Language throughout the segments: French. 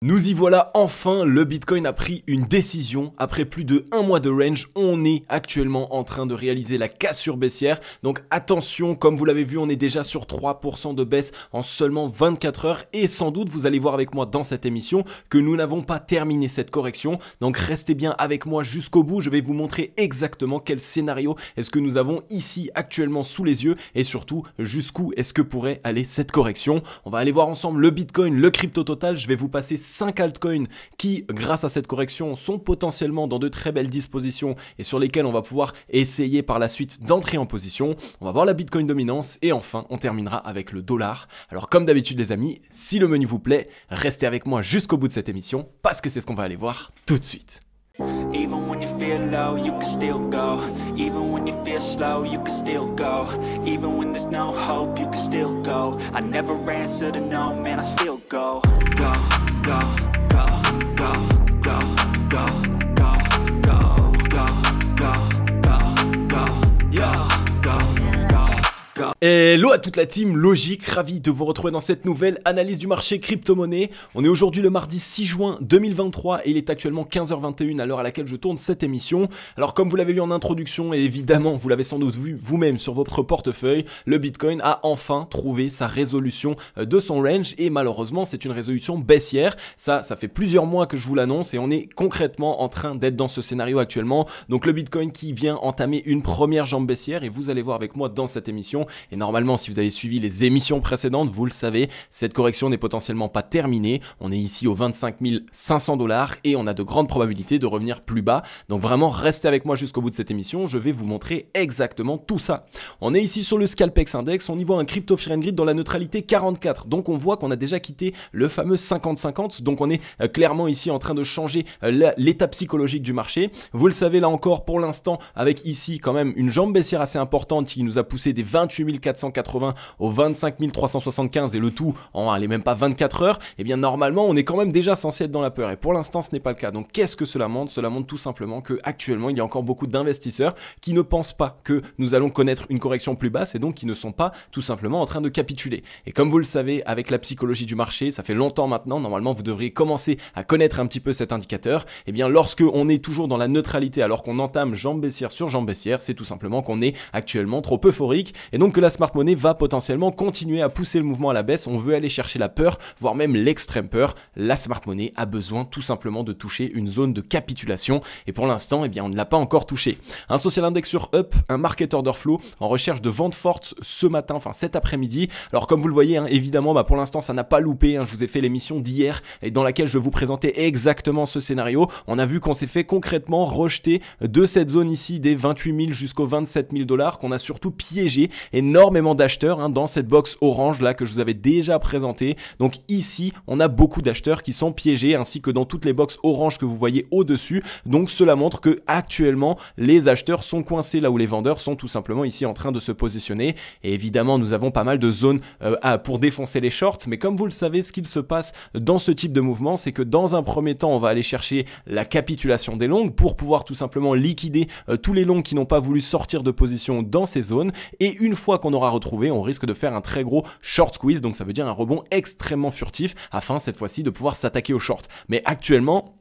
Nous y voilà enfin, le Bitcoin a pris une décision. Après plus de 1 mois de range, on est actuellement en train de réaliser la cassure baissière. Donc attention, comme vous l'avez vu, on est déjà sur 3% de baisse en seulement 24 heures. Et sans doute, vous allez voir avec moi dans cette émission que nous n'avons pas terminé cette correction. Donc restez bien avec moi jusqu'au bout. Je vais vous montrer exactement quel scénario est-ce que nous avons ici actuellement sous les yeux. Et surtout, jusqu'où est-ce que pourrait aller cette correction. On va aller voir ensemble le Bitcoin, le crypto total. Je vais vous passer 5 altcoins qui, grâce à cette correction, sont potentiellement dans de très belles dispositions et sur lesquelles on va pouvoir essayer par la suite d'entrer en position. On va voir la Bitcoin dominance et enfin, on terminera avec le dollar. Alors comme d'habitude les amis, si le menu vous plaît, restez avec moi jusqu'au bout de cette émission parce que c'est ce qu'on va aller voir tout de suite. Even when you feel low, you can still go. Even when you feel slow, you can still go. Even when there's no hope, you can still go. I never answer to no, man, I still go. Go, go, go, go, go, go, go, go, go, go, go, go, yo, go, go. Hello à toute la team Logique, ravi de vous retrouver dans cette nouvelle analyse du marché crypto-monnaie. On est aujourd'hui le mardi 6 juin 2023 et il est actuellement 15h21 à l'heure à laquelle je tourne cette émission. Alors comme vous l'avez vu en introduction et évidemment vous l'avez sans doute vu vous-même sur votre portefeuille, le Bitcoin a enfin trouvé sa résolution de son range et malheureusement c'est une résolution baissière. Ça fait plusieurs mois que je vous l'annonce et on est concrètement en train d'être dans ce scénario actuellement. Donc le Bitcoin qui vient entamer une première jambe baissière et vous allez voir avec moi dans cette émission. Et normalement, si vous avez suivi les émissions précédentes, vous le savez, cette correction n'est potentiellement pas terminée. On est ici aux 25 500 $ et on a de grandes probabilités de revenir plus bas. Donc vraiment, restez avec moi jusqu'au bout de cette émission. Je vais vous montrer exactement tout ça. On est ici sur le Scalpex Index. On y voit un Crypto Fear and Greed dans la neutralité 44. Donc on voit qu'on a déjà quitté le fameux 50-50. Donc on est clairement ici en train de changer l'état psychologique du marché. Vous le savez là encore pour l'instant avec ici quand même une jambe baissière assez importante qui nous a poussé des 28 480 aux 25 375 et le tout en allez même pas 24 heures, et bien normalement on est quand même déjà censé être dans la peur et pour l'instant ce n'est pas le cas. Donc qu'est-ce que cela montre? Cela montre tout simplement que actuellement il y a encore beaucoup d'investisseurs qui ne pensent pas que nous allons connaître une correction plus basse et donc qui ne sont pas tout simplement en train de capituler. Et comme vous le savez avec la psychologie du marché, ça fait longtemps maintenant, normalement vous devriez commencer à connaître un petit peu cet indicateur. Et bien lorsque on est toujours dans la neutralité alors qu'on entame jambe baissière sur jambe baissière, c'est tout simplement qu'on est actuellement trop euphorique et donc que la smart money va potentiellement continuer à pousser le mouvement à la baisse. On veut aller chercher la peur, voire même l'extrême peur. La smart money a besoin tout simplement de toucher une zone de capitulation et pour l'instant, eh bien, on ne l'a pas encore touché. Un social index sur Up, un market order flow en recherche de vente forte ce matin, enfin cet après-midi. Alors comme vous le voyez, hein, évidemment, pour l'instant, ça n'a pas loupé. Hein, je vous ai fait l'émission d'hier et dans laquelle je vous présentais exactement ce scénario. On a vu qu'on s'est fait concrètement rejeter de cette zone ici des 28 000 jusqu'aux 27 000 $, qu'on a surtout piégé énormément d'acheteurs dans cette box orange là que je vous avais déjà présenté. Donc ici on a beaucoup d'acheteurs qui sont piégés ainsi que dans toutes les box orange que vous voyez au dessus. Donc cela montre que actuellement les acheteurs sont coincés là où les vendeurs sont tout simplement ici en train de se positionner. Et évidemment nous avons pas mal de zones pour défoncer les shorts, mais comme vous le savez, ce qu'il se passe dans ce type de mouvement, c'est que dans un premier temps on va aller chercher la capitulation des longues pour pouvoir tout simplement liquider tous les longs qui n'ont pas voulu sortir de position dans ces zones. Et une fois qu'on aura retrouvé, on risque de faire un très gros short squeeze, donc ça veut dire un rebond extrêmement furtif afin cette fois-ci de pouvoir s'attaquer au short. Mais actuellement,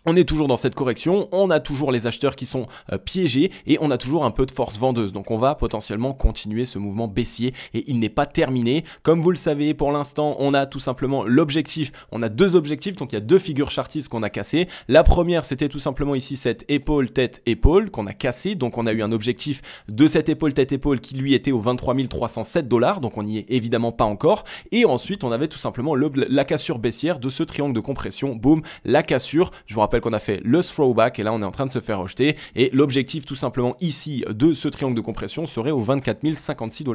on est toujours dans cette correction, on a toujours les acheteurs qui sont piégés et on a toujours un peu de force vendeuse. Donc on va potentiellement continuer ce mouvement baissier et il n'est pas terminé. Comme vous le savez, pour l'instant, on a tout simplement l'objectif. On a deux objectifs, donc il y a deux figures chartistes qu'on a cassées. La première, c'était tout simplement ici cette épaule, tête, épaule qu'on a cassée. Donc on a eu un objectif de cette épaule, tête, épaule qui lui était aux 23 307 $. Donc on n'y est évidemment pas encore. Et ensuite, on avait tout simplement la cassure baissière de ce triangle de compression. Boum, la cassure. Je vous rappelle qu'on a fait le throwback et là on est en train de se faire rejeter et l'objectif tout simplement ici de ce triangle de compression serait aux 24 056 $.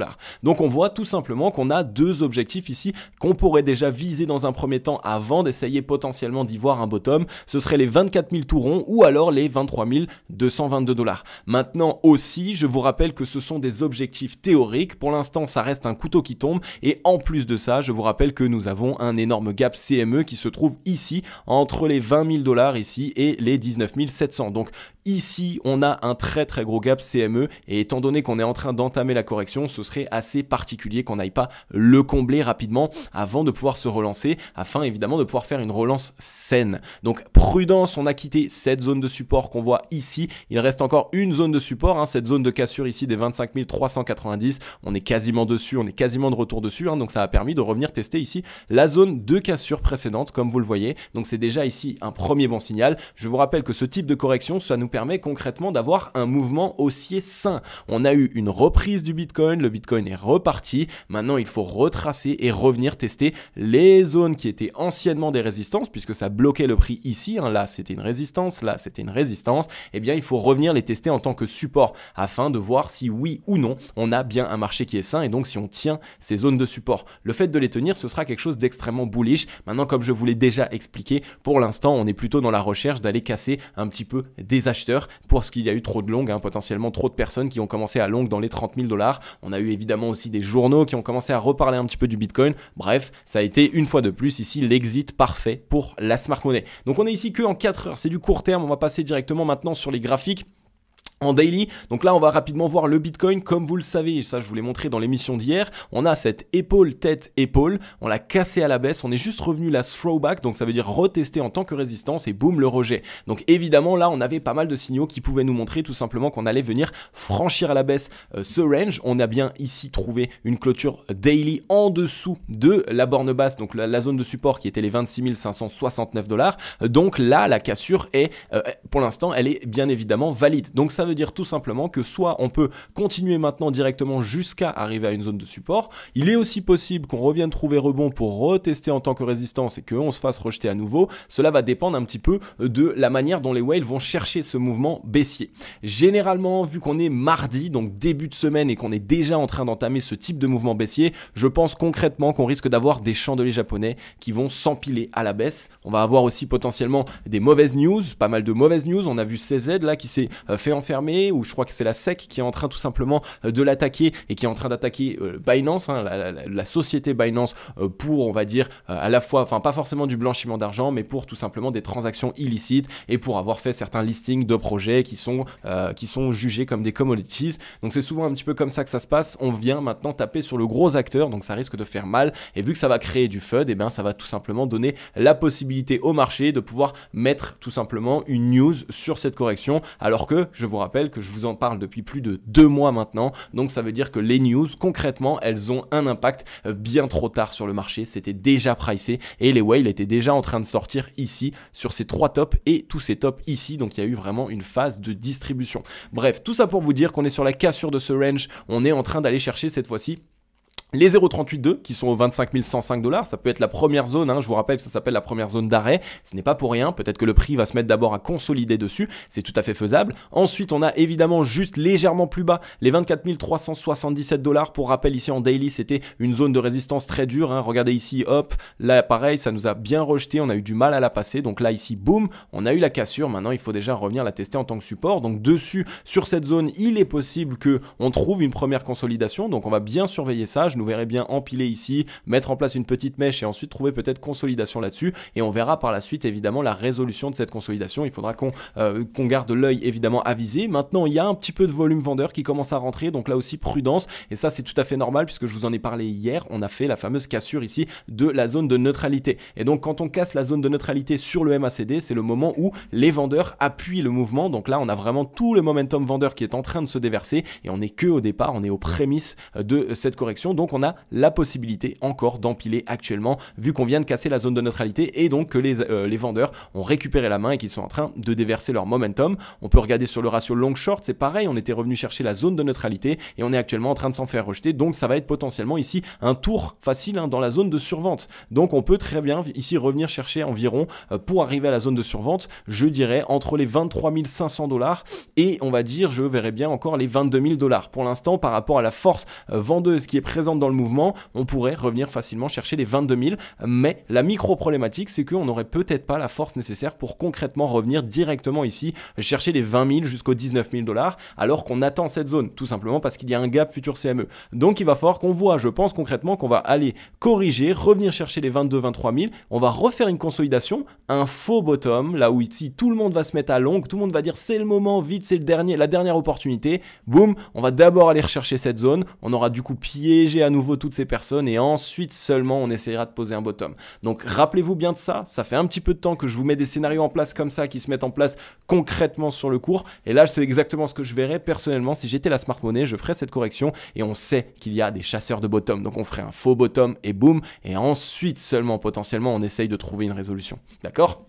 Donc on voit tout simplement qu'on a deux objectifs ici qu'on pourrait déjà viser dans un premier temps avant d'essayer potentiellement d'y voir un bottom. Ce serait les 24 000 tout rond ou alors les 23 222 $. Maintenant aussi, je vous rappelle que ce sont des objectifs théoriques. Pour l'instant, ça reste un couteau qui tombe et en plus de ça, je vous rappelle que nous avons un énorme gap CME qui se trouve ici entre les 20 000 $ ici et les 19 700. Donc Ici, on a un très très gros gap CME et étant donné qu'on est en train d'entamer la correction, ce serait assez particulier qu'on n'aille pas le combler rapidement avant de pouvoir se relancer, afin évidemment de pouvoir faire une relance saine. Donc prudence, on a quitté cette zone de support qu'on voit ici. Il reste encore une zone de support, hein, cette zone de cassure ici des 25 390. On est quasiment dessus, on est quasiment de retour dessus, hein, donc ça a permis de revenir tester ici la zone de cassure précédente comme vous le voyez. Donc c'est déjà ici un premier bon signal. Je vous rappelle que ce type de correction, ça nous permet concrètement d'avoir un mouvement haussier sain. On a eu une reprise du Bitcoin, le Bitcoin est reparti. Maintenant, il faut retracer et revenir tester les zones qui étaient anciennement des résistances, puisque ça bloquait le prix ici, hein. Là c'était une résistance, là c'était une résistance. Eh bien, il faut revenir les tester en tant que support afin de voir si oui ou non on a bien un marché qui est sain et donc si on tient ces zones de support. Le fait de les tenir, ce sera quelque chose d'extrêmement bullish. Maintenant, comme je vous l'ai déjà expliqué, pour l'instant, on est plutôt dans la recherche d'aller casser un petit peu des acheteurs parce qu'il y a eu trop de longues, hein, potentiellement trop de personnes qui ont commencé à long dans les 30 000 $. On a eu évidemment aussi des journaux qui ont commencé à reparler un petit peu du Bitcoin. Bref, ça a été une fois de plus ici l'exit parfait pour la smart money. Donc on est ici que en 4 heures, c'est du court terme. On va passer directement maintenant sur les graphiques. En daily, donc là on va rapidement voir le Bitcoin comme vous le savez, ça je vous l'ai montré dans l'émission d'hier, on a cette épaule, tête, épaule, on l'a cassé à la baisse, on est juste revenu la throwback, donc ça veut dire retester en tant que résistance et boum le rejet. Donc évidemment là on avait pas mal de signaux qui pouvaient nous montrer tout simplement qu'on allait venir franchir à la baisse ce range. On a bien ici trouvé une clôture daily en dessous de la borne basse, donc la zone de support qui était les 26 569 $. Donc là la cassure est, pour l'instant elle est bien évidemment valide. Donc ça veut dire tout simplement que soit on peut continuer maintenant directement jusqu'à arriver à une zone de support, il est aussi possible qu'on revienne trouver rebond pour retester en tant que résistance et qu'on se fasse rejeter à nouveau. Cela va dépendre un petit peu de la manière dont les whales vont chercher ce mouvement baissier. Généralement, vu qu'on est mardi, donc début de semaine et qu'on est déjà en train d'entamer ce type de mouvement baissier, je pense concrètement qu'on risque d'avoir des chandeliers japonais qui vont s'empiler à la baisse. On va avoir aussi potentiellement des mauvaises news, pas mal de mauvaises news. On a vu CZ là qui s'est fait enfermer, ou je crois que c'est la SEC qui est en train tout simplement de l'attaquer et qui est en train d'attaquer Binance, hein, la société Binance pour on va dire à la fois, enfin pas forcément du blanchiment d'argent, mais pour tout simplement des transactions illicites et pour avoir fait certains listings de projets qui sont jugés comme des commodities. Donc c'est souvent un petit peu comme ça que ça se passe. On vient maintenant taper sur le gros acteur, donc ça risque de faire mal et vu que ça va créer du FUD, et bien ça va tout simplement donner la possibilité au marché de pouvoir mettre tout simplement une news sur cette correction, alors que je vous rappelle que je vous en parle depuis plus de 2 mois maintenant, donc ça veut dire que les news concrètement elles ont un impact bien trop tard sur le marché, c'était déjà pricé et les whales étaient déjà en train de sortir ici sur ces 3 tops et tous ces tops ici, donc il y a eu vraiment une phase de distribution. Bref, tout ça pour vous dire qu'on est sur la cassure de ce range, on est en train d'aller chercher cette fois-ci les 0,382 qui sont aux 25 105 $, ça peut être la première zone, hein, je vous rappelle que ça s'appelle la première zone d'arrêt, ce n'est pas pour rien, peut-être que le prix va se mettre d'abord à consolider dessus, c'est tout à fait faisable. Ensuite on a évidemment juste légèrement plus bas les 24 377 $, pour rappel ici en daily c'était une zone de résistance très dure, hein. Regardez ici, hop, là pareil ça nous a bien rejeté, on a eu du mal à la passer, donc là ici boum, on a eu la cassure, maintenant il faut déjà revenir la tester en tant que support, donc dessus sur cette zone il est possible que on trouve une première consolidation, donc on va bien surveiller ça, je nous verrai bien empiler ici, mettre en place une petite mèche et ensuite trouver peut-être consolidation là-dessus et on verra par la suite évidemment la résolution de cette consolidation. Il faudra qu'on garde l'œil évidemment avisé. Maintenant il y a un petit peu de volume vendeur qui commence à rentrer, donc là aussi prudence et ça c'est tout à fait normal puisque je vous en ai parlé hier, on a fait la fameuse cassure ici de la zone de neutralité et donc quand on casse la zone de neutralité sur le MACD, c'est le moment où les vendeurs appuient le mouvement, donc là on a vraiment tout le momentum vendeur qui est en train de se déverser et on n'est que au départ, on est aux prémices de cette correction, donc on a la possibilité encore d'empiler actuellement vu qu'on vient de casser la zone de neutralité et donc que les vendeurs ont récupéré la main et qu'ils sont en train de déverser leur momentum. On peut regarder sur le ratio long short, c'est pareil, on était revenu chercher la zone de neutralité et on est actuellement en train de s'en faire rejeter, donc ça va être potentiellement ici un tour facile, hein, dans la zone de survente, donc on peut très bien ici revenir chercher environ pour arriver à la zone de survente, je dirais entre les 23 500 $ et on va dire je verrai bien encore les 22 000 $. Pour l'instant par rapport à la force vendeuse qui est présente présente dans le mouvement, on pourrait revenir facilement chercher les 22 000, mais la micro-problématique, c'est qu'on n'aurait peut-être pas la force nécessaire pour concrètement revenir directement ici, chercher les 20 000 jusqu'aux 19 000 $, alors qu'on attend cette zone, tout simplement parce qu'il y a un gap futur CME. Donc il va falloir qu'on voit, je pense concrètement qu'on va aller corriger, revenir chercher les 22 000-23 000, on va refaire une consolidation, un faux bottom, là où ici tout le monde va se mettre à longue, tout le monde va dire c'est le moment, vite, c'est la dernière opportunité, boum, on va d'abord aller rechercher cette zone, on aura du coup piégé à nouveau toutes ces personnes et ensuite seulement on essaiera de poser un bottom. Donc rappelez-vous bien de ça, ça fait un petit peu de temps que je vous mets des scénarios en place comme ça qui se mettent en place concrètement sur le cours et là c'est exactement ce que je verrais personnellement si j'étais la smart money, je ferais cette correction et on sait qu'il y a des chasseurs de bottom, donc on ferait un faux bottom et boum, et ensuite seulement potentiellement on essaye de trouver une résolution, d'accord ?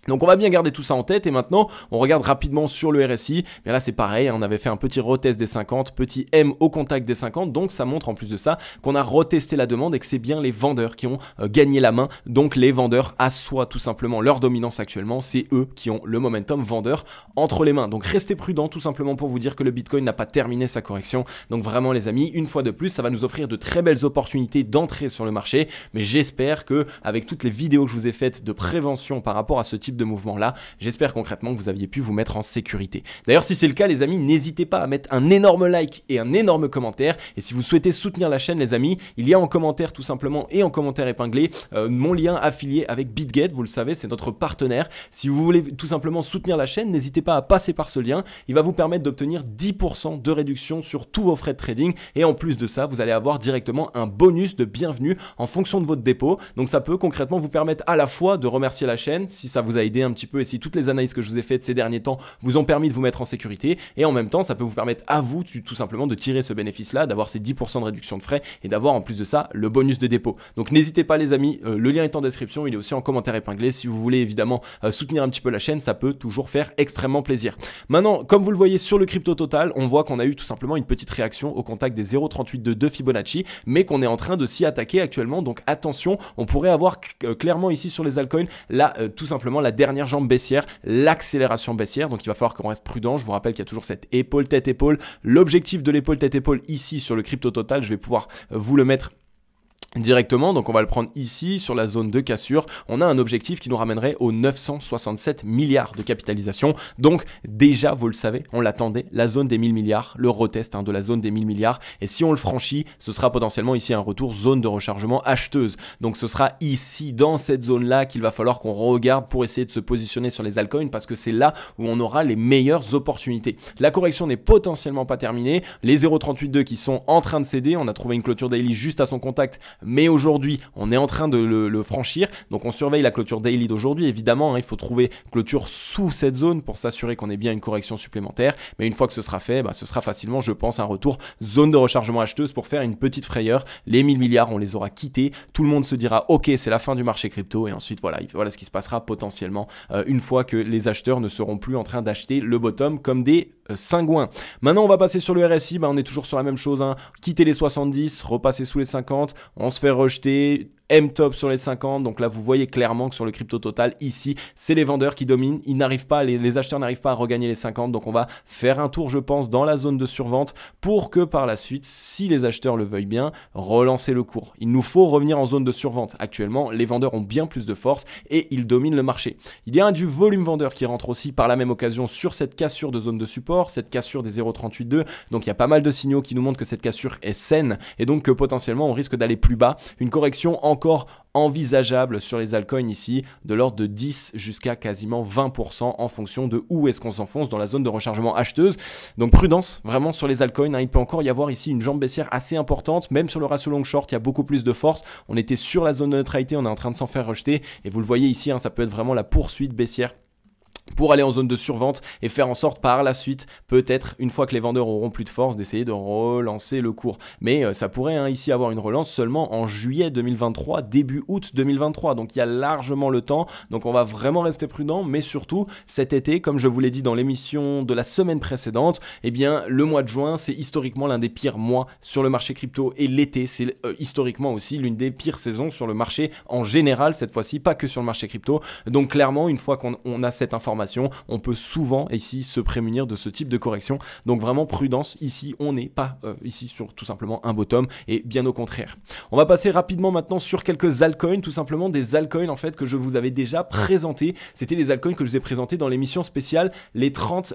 Donc on va bien garder tout ça en tête et maintenant on regarde rapidement sur le RSI, mais là c'est pareil, on avait fait un petit retest des 50, petit M au contact des 50, donc ça montre en plus de ça qu'on a retesté la demande et que c'est bien les vendeurs qui ont gagné la main, donc les vendeurs assoient tout simplement leur dominance actuellement, c'est eux qui ont le momentum vendeur entre les mains, donc restez prudents tout simplement pour vous dire que le Bitcoin n'a pas terminé sa correction, donc vraiment les amis, une fois de plus ça va nous offrir de très belles opportunités d'entrée sur le marché, mais j'espère que avec toutes les vidéos que je vous ai faites de prévention par rapport à ce type de mouvement là, j'espère concrètement que vous aviez pu vous mettre en sécurité. D'ailleurs si c'est le cas les amis, n'hésitez pas à mettre un énorme like et un énorme commentaire, et si vous souhaitez soutenir la chaîne les amis, il y a en commentaire tout simplement et en commentaire épinglé mon lien affilié avec BitGet, vous le savez c'est notre partenaire. Si vous voulez tout simplement soutenir la chaîne, n'hésitez pas à passer par ce lien, il va vous permettre d'obtenir 10% de réduction sur tous vos frais de trading et en plus de ça vous allez avoir directement un bonus de bienvenue en fonction de votre dépôt, donc ça peut concrètement vous permettre à la fois de remercier la chaîne si ça vous a aidé un petit peu et si toutes les analyses que je vous ai faites ces derniers temps vous ont permis de vous mettre en sécurité, et en même temps ça peut vous permettre à vous tout simplement de tirer ce bénéfice là, d'avoir ces 10% de réduction de frais et d'avoir en plus de ça le bonus de dépôt. Donc n'hésitez pas les amis, le lien est en description, il est aussi en commentaire épinglé si vous voulez évidemment soutenir un petit peu la chaîne, ça peut toujours faire extrêmement plaisir. Maintenant comme vous le voyez sur le crypto total, on voit qu'on a eu tout simplement une petite réaction au contact des 0,38 de Fibonacci, mais qu'on est en train de s'y attaquer actuellement, donc attention, on pourrait avoir clairement ici sur les altcoins là tout simplement la dernière jambe baissière, l'accélération baissière, donc il va falloir qu'on reste prudent. Je vous rappelle qu'il y a toujours cette épaule tête épaule, l'objectif de l'épaule tête épaule ici sur le crypto total, je vais pouvoir vous le mettre directement, donc on va le prendre ici sur la zone de cassure, on a un objectif qui nous ramènerait aux 967 milliards de capitalisation, donc déjà vous le savez, on l'attendait, la zone des 1000 milliards, le retest de la zone des 1000 milliards, et si on le franchit, ce sera potentiellement ici un retour zone de rechargement acheteuse, donc ce sera ici dans cette zone là qu'il va falloir qu'on regarde pour essayer de se positionner sur les altcoins, parce que c'est là où on aura les meilleures opportunités. La correction n'est potentiellement pas terminée, les 0,382 qui sont en train de céder, on a trouvé une clôture daily juste à son contact, mais aujourd'hui on est en train de le franchir, donc on surveille la clôture daily d'aujourd'hui évidemment, il faut trouver clôture sous cette zone pour s'assurer qu'on ait bien une correction supplémentaire, mais une fois que ce sera fait, ce sera facilement je pense un retour zone de rechargement acheteuse pour faire une petite frayeur. Les 1000 milliards on les aura quittés, tout le monde se dira ok c'est la fin du marché crypto, et ensuite voilà ce qui se passera potentiellement une fois que les acheteurs ne seront plus en train d'acheter le bottom comme des cingouins. Maintenant on va passer sur le RSI, on est toujours sur la même chose, quitter les 70, repasser sous les 50, on se fait rejeter, M-top sur les 50, donc là vous voyez clairement que sur le crypto total ici c'est les vendeurs qui dominent, ils n'arrivent pas, les acheteurs n'arrivent pas à regagner les 50, donc on va faire un tour je pense dans la zone de survente pour que par la suite, si les acheteurs le veuillent bien, relancer le cours. Il nous faut revenir en zone de survente. Actuellement les vendeurs ont bien plus de force et ils dominent le marché. Il y a du volume vendeur qui rentre aussi par la même occasion sur cette cassure de zone de support, cette cassure des 0,382, donc il y a pas mal de signaux qui nous montrent que cette cassure est saine et donc que potentiellement on risque d'aller plus bas, une correction encore envisageable sur les altcoins ici de l'ordre de 10 jusqu'à quasiment 20% en fonction de où est-ce qu'on s'enfonce dans la zone de rechargement acheteuse. Donc prudence vraiment sur les altcoins, il peut encore y avoir ici une jambe baissière assez importante, même sur le ratio long short il y a beaucoup plus de force, on était sur la zone de neutralité, on est en train de s'en faire rejeter et vous le voyez ici, ça peut être vraiment la poursuite baissière pour aller en zone de survente et faire en sorte par la suite, peut-être une fois que les vendeurs auront plus de force, d'essayer de relancer le cours. Mais ça pourrait ici avoir une relance seulement en juillet 2023, début août 2023. Donc il y a largement le temps. Donc on va vraiment rester prudent, mais surtout cet été, comme je vous l'ai dit dans l'émission de la semaine précédente, eh bien le mois de juin, c'est historiquement l'un des pires mois sur le marché crypto, et l'été, c'est historiquement aussi l'une des pires saisons sur le marché en général, cette fois-ci, pas que sur le marché crypto. Donc clairement, une fois qu'on a cette information, opération, on peut souvent ici se prémunir de ce type de correction. Donc vraiment prudence, ici on n'est pas ici sur tout simplement un bottom et bien au contraire. On va passer rapidement maintenant sur quelques altcoins, tout simplement des altcoins en fait que je vous avais déjà présenté. C'était les altcoins que je vous ai présentés dans l'émission spéciale, les 30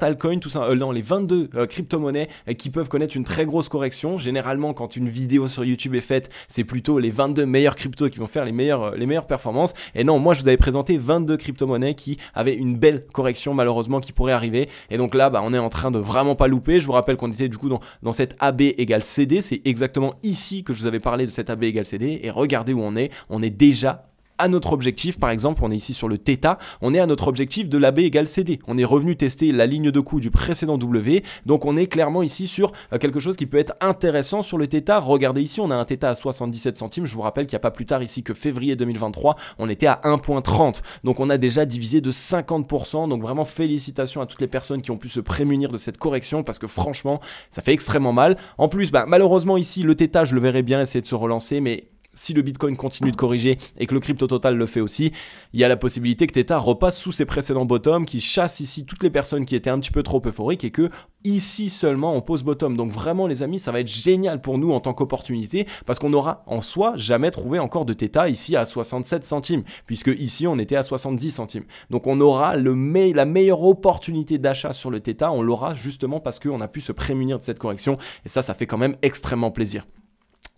altcoins, tout ça, non, les 22 crypto-monnaies qui peuvent connaître une très grosse correction. Généralement quand une vidéo sur YouTube est faite, c'est plutôt les 22 meilleurs cryptos qui vont faire les meilleures performances. Et non, moi je vous avais présenté 22 crypto-monnaies qui avaient une belle correction malheureusement qui pourrait arriver. Et donc là, on est en train de vraiment pas louper. Je vous rappelle qu'on était du coup dans cette AB égale CD. C'est exactement ici que je vous avais parlé de cette AB égale CD. Et regardez où on est. On est déjà à notre objectif. Par exemple, on est ici sur le θ, on est à notre objectif de l'AB égale CD. On est revenu tester la ligne de coup du précédent W, donc on est clairement ici sur quelque chose qui peut être intéressant sur le θ. Regardez ici, on a un θ à 77 centimes. Je vous rappelle qu'il n'y a pas plus tard ici que février 2023, on était à 1,30. Donc on a déjà divisé de 50%. Donc vraiment félicitations à toutes les personnes qui ont pu se prémunir de cette correction parce que franchement, ça fait extrêmement mal. En plus, malheureusement ici, le θ, je le verrai bien essayer de se relancer, mais si le Bitcoin continue de corriger et que le crypto total le fait aussi, il y a la possibilité que Theta repasse sous ses précédents bottoms, qui chasse ici toutes les personnes qui étaient un petit peu trop euphoriques et que ici seulement on pose bottom. Donc vraiment les amis, ça va être génial pour nous en tant qu'opportunité parce qu'on n'aura en soi jamais trouvé encore de Theta ici à 67 centimes puisque ici on était à 70 centimes. Donc on aura la meilleure opportunité d'achat sur le Theta, on l'aura justement parce qu'on a pu se prémunir de cette correction et ça fait quand même extrêmement plaisir.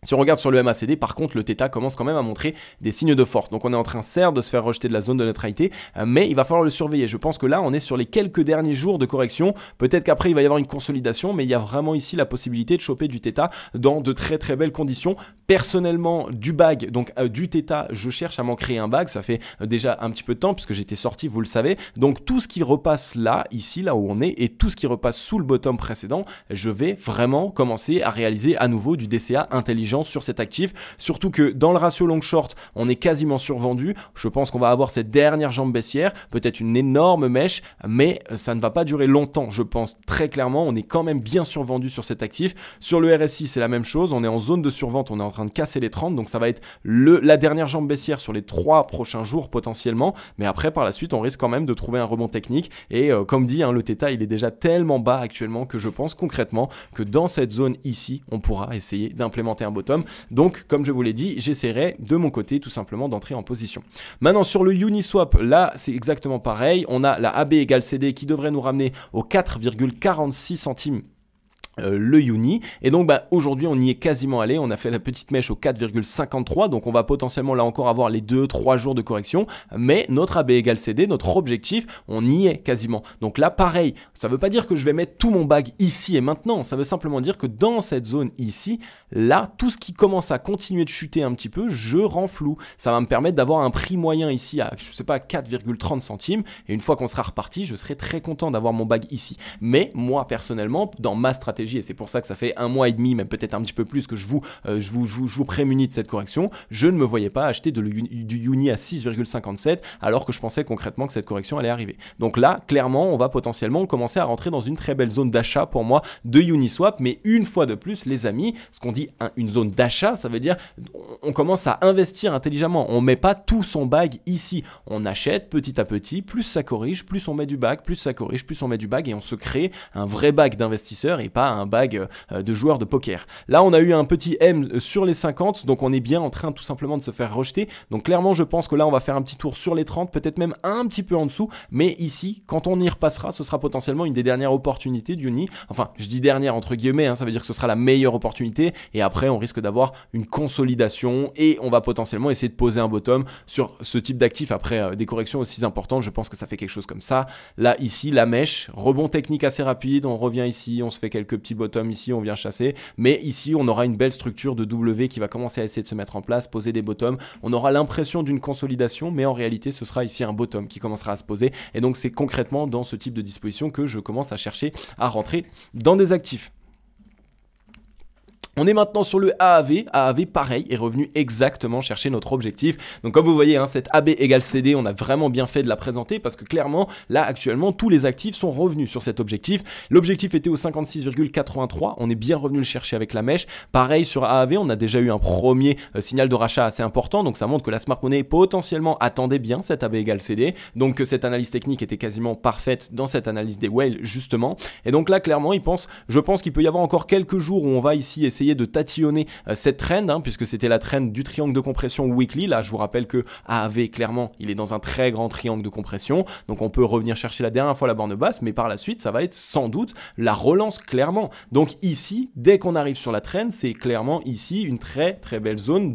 Si on regarde sur le MACD, par contre, le θ commence quand même à montrer des signes de force. Donc on est en train certes de se faire rejeter de la zone de neutralité, mais il va falloir le surveiller. Je pense que là, on est sur les quelques derniers jours de correction. Peut-être qu'après, il va y avoir une consolidation, mais il y a vraiment ici la possibilité de choper du θ dans de très très belles conditions. Personnellement, du bag, donc du θ, je cherche à m'en créer un bag. Ça fait déjà un petit peu de temps puisque j'étais sorti, vous le savez. Donc tout ce qui repasse là, ici, là où on est, et tout ce qui repasse sous le bottom précédent, je vais vraiment commencer à réaliser à nouveau du DCA intelligent sur cet actif, surtout que dans le ratio long short on est quasiment survendu. Je pense qu'on va avoir cette dernière jambe baissière, peut-être une énorme mèche, mais ça ne va pas durer longtemps. Je pense très clairement, on est quand même bien survendu sur cet actif. Sur le RSI c'est la même chose, on est en zone de survente, on est en train de casser les 30, donc ça va être la dernière jambe baissière sur les 3 prochains jours potentiellement, mais après par la suite on risque quand même de trouver un rebond technique et comme dit, le θ il est déjà tellement bas actuellement que je pense concrètement que dans cette zone ici on pourra essayer d'implémenter un bottom. Donc comme je vous l'ai dit, j'essaierai de mon côté tout simplement d'entrer en position. Maintenant sur le Uniswap, là c'est exactement pareil, on a la AB égale CD qui devrait nous ramener aux 4,46 centimes le Uni, et donc aujourd'hui on y est quasiment allé, on a fait la petite mèche au 4,53, donc on va potentiellement là encore avoir les 2-3 jours de correction, mais notre AB égale CD, notre objectif, on y est quasiment. Donc là pareil, ça veut pas dire que je vais mettre tout mon bag ici et maintenant, ça veut simplement dire que dans cette zone ici, là tout ce qui commence à continuer de chuter un petit peu, je renfloue. Ça va me permettre d'avoir un prix moyen ici à, je sais pas, 4,30 centimes, et une fois qu'on sera reparti, je serai très content d'avoir mon bag ici. Mais moi personnellement, dans ma stratégie, et c'est pour ça que ça fait 1 mois et demi, même peut-être un petit peu plus que je vous prémunis de cette correction, je ne me voyais pas acheter du Uni à 6,57 alors que je pensais concrètement que cette correction allait arriver. Donc là, clairement, on va potentiellement commencer à rentrer dans une très belle zone d'achat pour moi de Uniswap, mais une fois de plus, les amis, ce qu'on dit une zone d'achat, ça veut dire on commence à investir intelligemment, on met pas tout son bag ici, on achète petit à petit, plus ça corrige, plus on met du bag, plus ça corrige, plus on met du bag et on se crée un vrai bag d'investisseurs et pas un bag de joueurs de poker. Là on a eu un petit M sur les 50, donc on est bien en train tout simplement de se faire rejeter. Donc clairement je pense que là on va faire un petit tour sur les 30, peut-être même un petit peu en dessous, mais ici quand on y repassera, ce sera potentiellement une des dernières opportunités d'Uni. Enfin je dis dernière entre guillemets, ça veut dire que ce sera la meilleure opportunité et après on risque d'avoir une consolidation et on va potentiellement essayer de poser un bottom sur ce type d'actif après des corrections aussi importantes. Je pense que ça fait quelque chose comme ça. Là ici la mèche, rebond technique assez rapide, on revient ici, on se fait quelques petits bottom ici, on vient chasser, mais ici on aura une belle structure de W qui va commencer à essayer de se mettre en place, poser des bottoms, on aura l'impression d'une consolidation, mais en réalité ce sera ici un bottom qui commencera à se poser, et donc c'est concrètement dans ce type de disposition que je commence à chercher à rentrer dans des actifs. On est maintenant sur le AAV. AAV, pareil, est revenu exactement chercher notre objectif. Donc comme vous voyez, hein, cette AB égale CD, on a vraiment bien fait de la présenter parce que clairement, là actuellement, tous les actifs sont revenus sur cet objectif. L'objectif était au 56,83. On est bien revenu le chercher avec la mèche. Pareil sur AAV, on a déjà eu un premier signal de rachat assez important. Donc ça montre que la Smart Money potentiellement attendait bien cette AB égale CD. Donc que cette analyse technique était quasiment parfaite dans cette analyse des whales justement. Et donc là, clairement, je pense qu'il peut y avoir encore quelques jours où on va ici essayer de tatillonner cette trend, hein, puisque c'était la trend du triangle de compression weekly. Là, je vous rappelle que AAV, clairement, il est dans un très grand triangle de compression. Donc, on peut revenir chercher la dernière fois la borne basse, mais par la suite, ça va être sans doute la relance, clairement. Donc, ici, dès qu'on arrive sur la trend, c'est clairement ici une très, très belle zone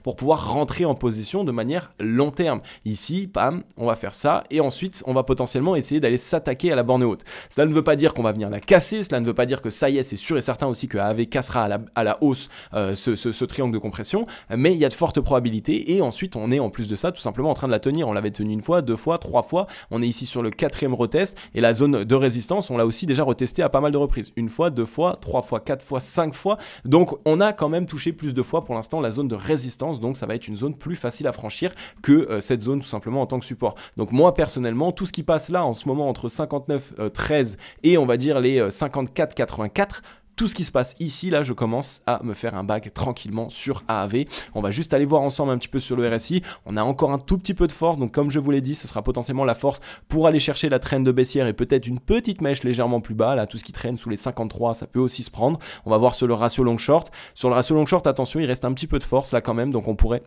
pour pouvoir rentrer en position de manière long terme. Ici, bam, on va faire ça et ensuite, on va potentiellement essayer d'aller s'attaquer à la borne haute. Cela ne veut pas dire qu'on va venir la casser. Cela ne veut pas dire que ça y est, c'est sûr et certain aussi que AAV cassera à la hausse ce triangle de compression, mais il y a de fortes probabilités et ensuite on est en plus de ça tout simplement en train de la tenir. On l'avait tenue une fois, deux fois, trois fois, on est ici sur le 4e retest et la zone de résistance on l'a aussi déjà retesté à pas mal de reprises, une fois, deux fois, trois fois, quatre fois, cinq fois, donc on a quand même touché plus de fois pour l'instant la zone de résistance, donc ça va être une zone plus facile à franchir que cette zone tout simplement en tant que support. Donc moi personnellement, tout ce qui passe là en ce moment entre 59,13 et on va dire les 54,84, tout ce qui se passe ici, là, je commence à me faire un bag tranquillement sur AAV. On va juste aller voir ensemble un petit peu sur le RSI. On a encore un tout petit peu de force. Donc, comme je vous l'ai dit, ce sera potentiellement la force pour aller chercher la trend de baissière et peut-être une petite mèche légèrement plus bas. Là, tout ce qui traîne sous les 53, ça peut aussi se prendre. On va voir sur le ratio long short. Sur le ratio long short, attention, il reste un petit peu de force là quand même. Donc, on pourrait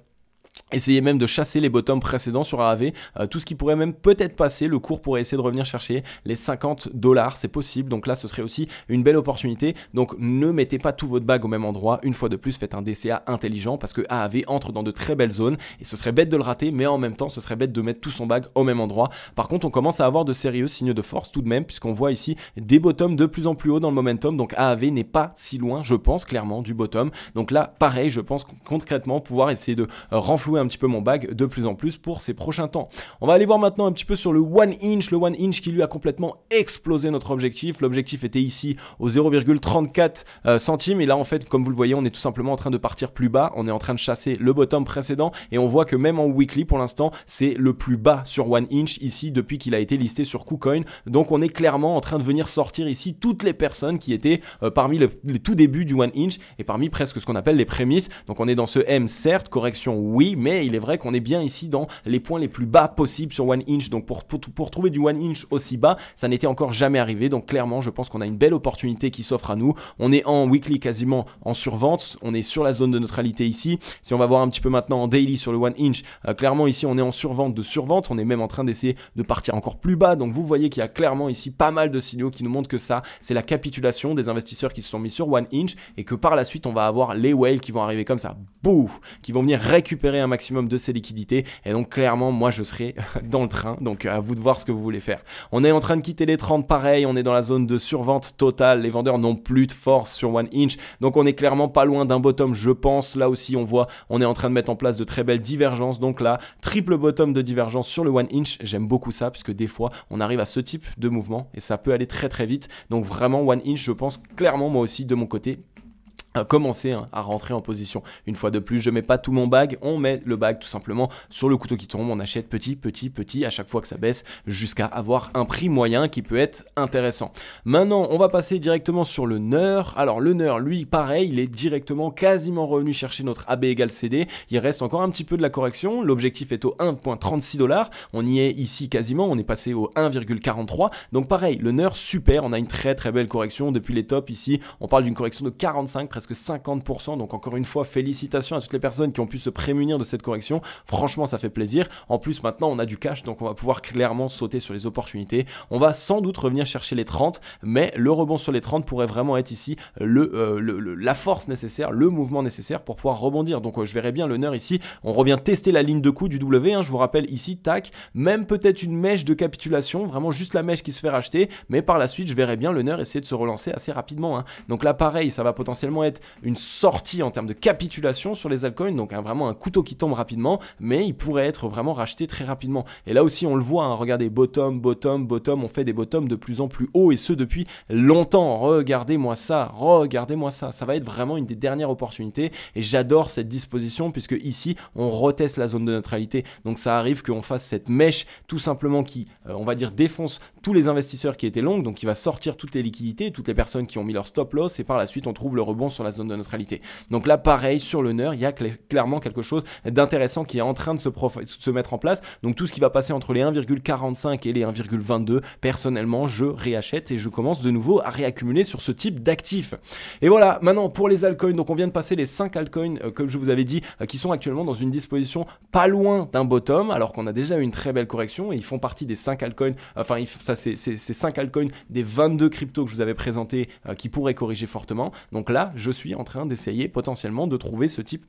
essayer même de chasser les bottoms précédents sur AAV, tout ce qui pourrait même peut-être passer, le cours pourrait essayer de revenir chercher les $50, c'est possible, donc là ce serait aussi une belle opportunité, donc ne mettez pas tout votre bag au même endroit, une fois de plus faites un DCA intelligent parce que AAV entre dans de très belles zones et ce serait bête de le rater, mais en même temps ce serait bête de mettre tout son bag au même endroit. Par contre on commence à avoir de sérieux signes de force tout de même puisqu'on voit ici des bottoms de plus en plus haut dans le momentum, donc AAV n'est pas si loin je pense clairement du bottom, donc là pareil je pense concrètement pouvoir essayer de renflouer un petit peu mon bag de plus en plus pour ces prochains temps. On va aller voir maintenant un petit peu sur le 1 inch, le 1 inch qui lui a complètement explosé notre objectif. L'objectif était ici au 0,34 centimes et là en fait comme vous le voyez on est tout simplement en train de partir plus bas, on est en train de chasser le bottom précédent et on voit que même en weekly pour l'instant c'est le plus bas sur 1 inch ici depuis qu'il a été listé sur KuCoin, donc on est clairement en train de venir sortir ici toutes les personnes qui étaient parmi les tout débuts du 1 inch et parmi presque ce qu'on appelle les prémices. Donc on est dans ce M, certes, correction oui, mais il est vrai qu'on est bien ici dans les points les plus bas possibles sur 1 inch, donc pour trouver du 1 inch aussi bas ça n'était encore jamais arrivé, donc clairement je pense qu'on a une belle opportunité qui s'offre à nous. On est en weekly quasiment en survente, on est sur la zone de neutralité ici. Si on va voir un petit peu maintenant en daily sur le 1 inch, clairement ici on est en survente de survente, on est même en train d'essayer de partir encore plus bas, donc vous voyez qu'il y a clairement ici pas mal de signaux qui nous montrent que ça c'est la capitulation des investisseurs qui se sont mis sur 1 inch et que par la suite on va avoir les whales qui vont arriver comme ça, boum, qui vont venir récupérer un maximum de ces liquidités et donc clairement moi je serai dans le train, donc à vous de voir ce que vous voulez faire. On est en train de quitter les 30 pareil, on est dans la zone de survente totale, les vendeurs n'ont plus de force sur 1 inch, donc on est clairement pas loin d'un bottom je pense. Là aussi on voit on est en train de mettre en place de très belles divergences, donc là triple bottom de divergence sur le 1 inch, j'aime beaucoup ça puisque des fois on arrive à ce type de mouvement et ça peut aller très très vite, donc vraiment 1 inch je pense clairement moi aussi de mon côté commencer à rentrer en position. Une fois de plus, je mets pas tout mon bag, on met le bag tout simplement sur le couteau qui tombe, on achète petit à chaque fois que ça baisse jusqu'à avoir un prix moyen qui peut être intéressant. Maintenant, on va passer directement sur le NER. Alors le NER, lui, pareil, il est directement quasiment revenu chercher notre AB égale CD. Il reste encore un petit peu de la correction. L'objectif est au 1,36 $. On y est ici quasiment, on est passé au 1,43. Donc pareil, le NER, super, on a une très très belle correction depuis les tops ici. On parle d'une correction de 45, presque 50%, donc encore une fois félicitations à toutes les personnes qui ont pu se prémunir de cette correction, franchement ça fait plaisir. En plus maintenant on a du cash, donc on va pouvoir clairement sauter sur les opportunités. On va sans doute revenir chercher les 30, mais le rebond sur les 30 pourrait vraiment être ici la force nécessaire, le mouvement nécessaire pour pouvoir rebondir. Donc je verrai bien le NER ici, on revient tester la ligne de coup du W, je vous rappelle ici, tac, même peut-être une mèche de capitulation, vraiment juste la mèche qui se fait racheter, mais par la suite je verrai bien le NER essayer de se relancer assez rapidement. Donc là pareil, ça va potentiellement être fait une sortie en termes de capitulation sur les altcoins, donc vraiment un couteau qui tombe rapidement, mais il pourrait être vraiment racheté très rapidement. Et là aussi on le voit, hein, regardez, bottom, bottom, bottom, on fait des bottoms de plus en plus haut et ce depuis longtemps. Regardez-moi ça, ça va être vraiment une des dernières opportunités et j'adore cette disposition puisque ici on reteste la zone de neutralité, donc ça arrive qu'on fasse cette mèche tout simplement qui, on va dire, défonce tous les investisseurs qui étaient longs, donc qui va sortir toutes les liquidités, toutes les personnes qui ont mis leur stop loss et par la suite on trouve le rebond sur la zone de neutralité. Donc là pareil sur le NER, il y a clairement quelque chose d'intéressant qui est en train de se mettre en place. Donc tout ce qui va passer entre les 1,45 et les 1,22, personnellement je réachète et je commence de nouveau à réaccumuler sur ce type d'actifs. Et voilà, maintenant pour les altcoins, donc on vient de passer les 5 altcoins comme je vous avais dit qui sont actuellement dans une disposition pas loin d'un bottom alors qu'on a déjà eu une très belle correction et ils font partie des 5 altcoins, enfin ça c'est 5 altcoins des 22 cryptos que je vous avais présenté qui pourraient corriger fortement. Donc là je suis en train d'essayer potentiellement de trouver ce type.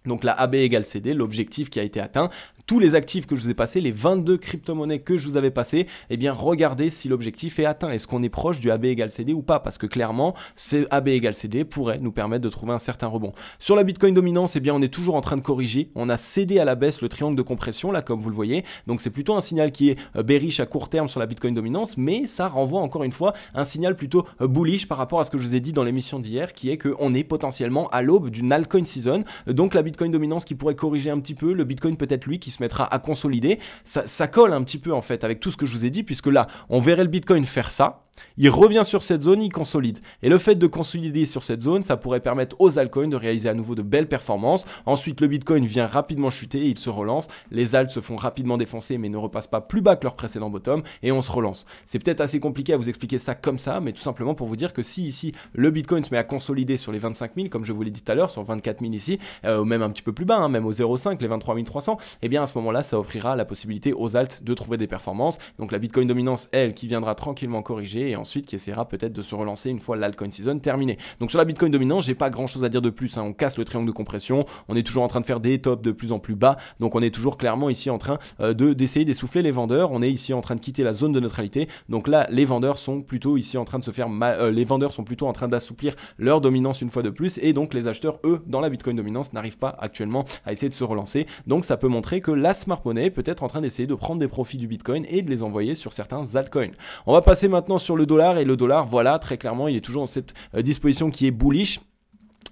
Donc la AB égale CD, l'objectif qui a été atteint. Tous les actifs que je vous ai passés, les 22 crypto-monnaies que je vous avais passées, eh bien regardez si l'objectif est atteint. Est-ce qu'on est proche du AB égale CD ou pas? Parce que clairement, ce AB égale CD pourrait nous permettre de trouver un certain rebond. Sur la Bitcoin dominance, eh bien on est toujours en train de corriger. On a cédé à la baisse le triangle de compression, là comme vous le voyez. Donc c'est plutôt un signal qui est bearish à court terme sur la Bitcoin dominance, mais ça renvoie encore une fois un signal plutôt bullish par rapport à ce que je vous ai dit dans l'émission d'hier, qui est qu'on est potentiellement à l'aube d'une altcoin season. Donc la Bitcoin dominance qui pourrait corriger un petit peu, le Bitcoin peut-être lui qui se mettra à consolider, ça colle un petit peu en fait avec tout ce que je vous ai dit, puisque là on verrait le Bitcoin faire ça, il revient sur cette zone, il consolide. Et le fait de consolider sur cette zone, ça pourrait permettre aux altcoins de réaliser à nouveau de belles performances. Ensuite, le Bitcoin vient rapidement chuter, il se relance. Les alts se font rapidement défoncer, mais ne repassent pas plus bas que leur précédent bottom, et on se relance. C'est peut-être assez compliqué à vous expliquer ça comme ça, mais tout simplement pour vous dire que si ici, le Bitcoin se met à consolider sur les 25 000, comme je vous l'ai dit tout à l'heure, sur 24 000 ici, ou même un petit peu plus bas, hein, même au 0,5, les 23 300, et bien à ce moment-là, ça offrira la possibilité aux alts de trouver des performances. Donc la Bitcoin dominance, elle, qui viendra tranquillement corriger, et ensuite qui essaiera peut-être de se relancer une fois l'altcoin season terminée. Donc sur la Bitcoin dominance, j'ai pas grand chose à dire de plus, hein. On casse le triangle de compression, on est toujours en train de faire des tops de plus en plus bas, donc on est toujours clairement ici en train d'essayer d'essouffler les vendeurs, on est ici en train de quitter la zone de neutralité, donc là les vendeurs sont plutôt ici en train de se faire les vendeurs sont plutôt en train d'assouplir leur dominance une fois de plus, et donc les acheteurs, eux, dans la Bitcoin dominance, n'arrivent pas actuellement à essayer de se relancer, donc ça peut montrer que la smart money peut être en train d'essayer de prendre des profits du Bitcoin et de les envoyer sur certains altcoins. On va passer maintenant sur le dollar, et le dollar, voilà, très clairement, il est toujours dans cette disposition qui est bullish.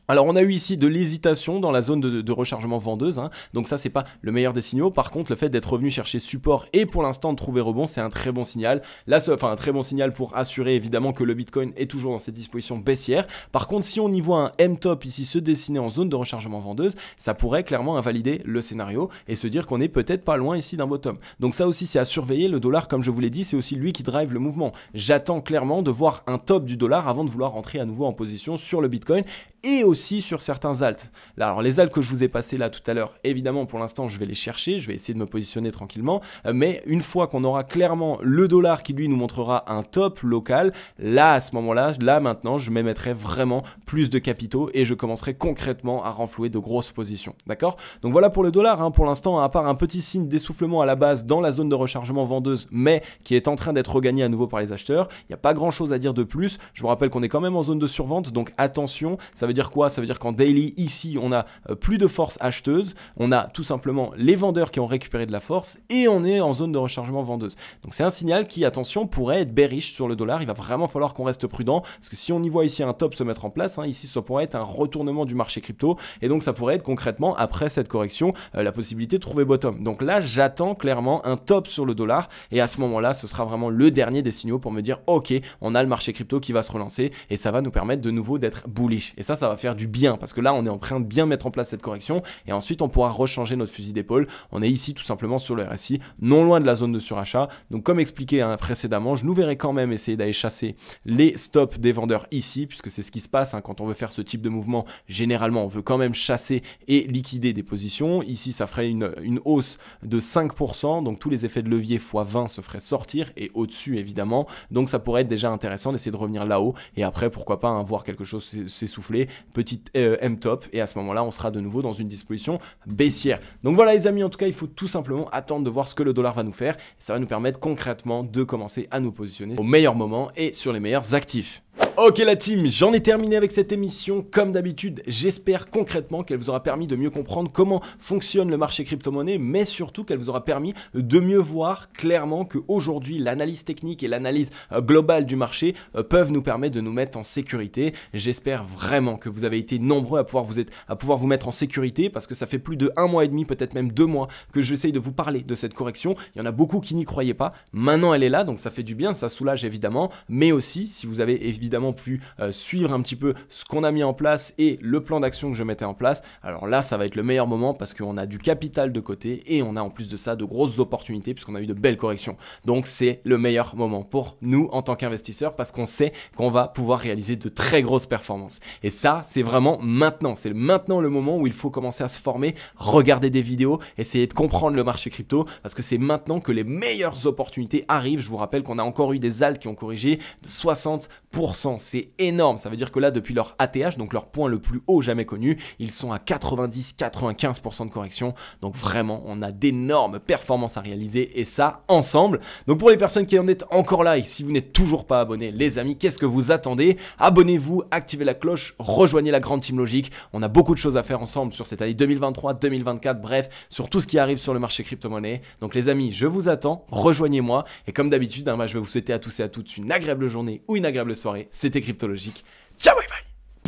Alors on a eu ici de l'hésitation dans la zone de rechargement vendeuse, hein. Donc ça c'est pas le meilleur des signaux. Par contre le fait d'être revenu chercher support et pour l'instant de trouver rebond, c'est un très bon signal. Là, enfin un très bon signal pour assurer évidemment que le Bitcoin est toujours dans cette disposition baissière. Par contre si on y voit un M-top ici se dessiner en zone de rechargement vendeuse, ça pourrait clairement invalider le scénario et se dire qu'on est peut-être pas loin ici d'un bottom. Donc ça aussi c'est à surveiller. Le dollar, comme je vous l'ai dit, c'est aussi lui qui drive le mouvement. J'attends clairement de voir un top du dollar avant de vouloir rentrer à nouveau en position sur le Bitcoin et aussi sur certains alts. Là, alors les alts que je vous ai passés là tout à l'heure, évidemment pour l'instant je vais les chercher, je vais essayer de me positionner tranquillement, mais une fois qu'on aura clairement le dollar qui lui nous montrera un top local, là à ce moment-là, là maintenant je m'émettrai vraiment plus de capitaux et je commencerai concrètement à renflouer de grosses positions, d'accord? Donc voilà pour le dollar, hein. Pour l'instant à part un petit signe d'essoufflement à la base dans la zone de rechargement vendeuse, mais qui est en train d'être regagné à nouveau par les acheteurs, il n'y a pas grand chose à dire de plus. Je vous rappelle qu'on est quand même en zone de survente, donc attention, ça veut dire quoi? Ça veut dire qu'en daily, ici, on a plus de force acheteuse, on a tout simplement les vendeurs qui ont récupéré de la force et on est en zone de rechargement vendeuse. Donc c'est un signal qui, attention, pourrait être bearish sur le dollar. Il va vraiment falloir qu'on reste prudent parce que si on y voit ici un top se mettre en place, hein, ici ça pourrait être un retournement du marché crypto et donc ça pourrait être concrètement, après cette correction, la possibilité de trouver bottom. Donc là, j'attends clairement un top sur le dollar et à ce moment-là, ce sera vraiment le dernier des signaux pour me dire ok, on a le marché crypto qui va se relancer et ça va nous permettre de nouveau d'être bullish. Et ça va faire du bien parce que là on est en train de bien mettre en place cette correction et ensuite on pourra rechanger notre fusil d'épaule. On est ici tout simplement sur le RSI, non loin de la zone de surachat. Donc comme expliqué hein, précédemment, je nous verrai quand même essayer d'aller chasser les stops des vendeurs ici, puisque c'est ce qui se passe hein, quand on veut faire ce type de mouvement. Généralement on veut quand même chasser et liquider des positions. Ici ça ferait une hausse de 5%, donc tous les effets de levier x 20 se feraient sortir et au-dessus évidemment. Donc ça pourrait être déjà intéressant d'essayer de revenir là-haut et après pourquoi pas hein, voir quelque chose s'essouffler, petite M-top, et à ce moment-là on sera de nouveau dans une disposition baissière. Donc voilà les amis, en tout cas il faut tout simplement attendre de voir ce que le dollar va nous faire et ça va nous permettre concrètement de commencer à nous positionner au meilleur moment et sur les meilleurs actifs. Ok la team, j'en ai terminé avec cette émission. Comme d'habitude, j'espère concrètement qu'elle vous aura permis de mieux comprendre comment fonctionne le marché crypto-monnaie, mais surtout qu'elle vous aura permis de mieux voir clairement qu'aujourd'hui, l'analyse technique et l'analyse globale du marché peuvent nous permettre de nous mettre en sécurité. J'espère vraiment que vous avez été nombreux à pouvoir vous mettre en sécurité, parce que ça fait plus de 1 mois et demi, peut-être même 2 mois que j'essaye de vous parler de cette correction. Il y en a beaucoup qui n'y croyaient pas. Maintenant, elle est là, donc ça fait du bien, ça soulage évidemment, mais aussi si vous avez évidemment pu suivre un petit peu ce qu'on a mis en place et le plan d'action que je mettais en place, alors là ça va être le meilleur moment parce qu'on a du capital de côté et on a en plus de ça de grosses opportunités puisqu'on a eu de belles corrections. Donc c'est le meilleur moment pour nous en tant qu'investisseurs parce qu'on sait qu'on va pouvoir réaliser de très grosses performances. Et ça c'est vraiment maintenant, c'est maintenant le moment où il faut commencer à se former, regarder des vidéos, essayer de comprendre le marché crypto parce que c'est maintenant que les meilleures opportunités arrivent. Je vous rappelle qu'on a encore eu des alts qui ont corrigé de 60%. C'est énorme, ça veut dire que là depuis leur ATH, donc leur point le plus haut jamais connu, ils sont à 90-95% de correction, donc vraiment on a d'énormes performances à réaliser et ça ensemble. Donc pour les personnes qui en êtes encore là et si vous n'êtes toujours pas abonnés, les amis, qu'est-ce que vous attendez? Abonnez-vous, activez la cloche, rejoignez la grande team Logic, on a beaucoup de choses à faire ensemble sur cette année 2023, 2024, bref, sur tout ce qui arrive sur le marché crypto-monnaie. Donc les amis, je vous attends, rejoignez-moi et comme d'habitude, je vais vous souhaiter à tous et à toutes une agréable journée ou une agréable soirée. C'était Crypto Logic. Ciao, bye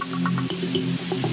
bye.